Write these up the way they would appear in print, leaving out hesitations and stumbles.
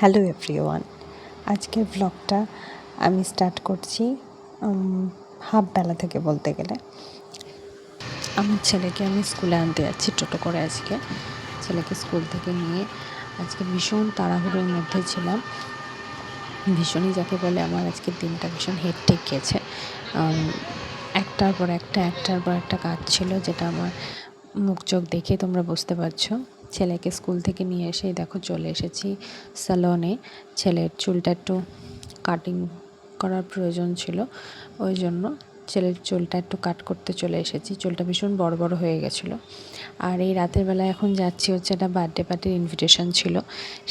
Hello everyone, আজকের ব্লগটা আমি স্টার্ট করছি হাফ বেলা থেকে বলতে গেলে। আমার ছেলেকে আমি স্কুলে আনতে যাচ্ছি টোটো করে। আজকে ছেলেকে স্কুল থেকে নিয়ে আজকে ভীষণ তাড়াহুড়োর মধ্যে ছিলাম। ভীষণই যাকে বলে, আমার আজকের দিনটা ভীষণ হেক্টিক গেছে। একটার পর একটা কাজ ছিল, যেটা আমার মুখ চোখ দেখে তোমরা বুঝতে পারছো। ছেলেকে স্কুল থেকে নিয়ে এসেই দেখো চলে এসেছি স্যালনে। ছেলের চুলটা একটু কাটিং করার প্রয়োজন ছিল, ওই জন্য ছেলের চুলটা একটু কাট করতে চলে এসেছি। চুলটা ভীষণ বড় বড় হয়ে গেছিলো। আর এই রাতের বেলা এখন যাচ্ছি হচ্ছে একটা বার্থডে পার্টির ইনভিটেশন ছিল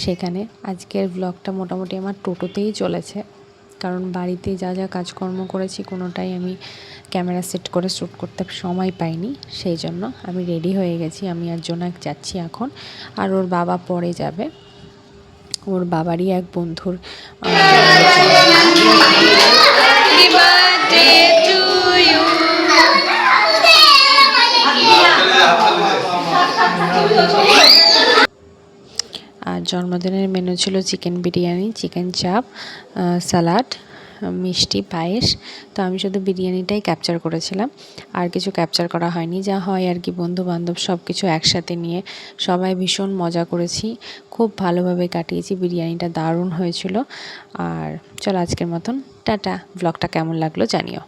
সেখানে। আজকের ব্লগটা মোটামুটি আমার টোটোতেই চলেছে, কারণ বাড়িতে যা যা কাজকর্ম করেছি কোনোটাই আমি ক্যামেরা সেট করে শ্যুট করতে সময় পাইনি। সেই জন্য আমি রেডি হয়ে গেছি। আমি আর জোনাক যাচ্ছি এখন, আর ওর বাবা পরে যাবে। ওর বাবারই এক বন্ধুর আর জন্মদিনের মেনু ছিল চিকেন বিরিয়ানি, চিকেন চাপ, স্যালাড, মিষ্টি, পায়েস। তো আমি শুধু বিরিয়ানিটাই ক্যাপচার করেছিলাম, আর কিছু ক্যাপচার করা হয়নি। যা হয় আর কি, বন্ধু বান্ধব সব কিছু একসাথে নিয়ে সবাই ভীষণ মজা করেছি, খুব ভালোভাবে কাটিয়েছি। বিরিয়ানিটা দারুণ হয়েছিল। আর চলো আজকের মতন টাটা। ব্লগটা কেমন লাগলো জানিও।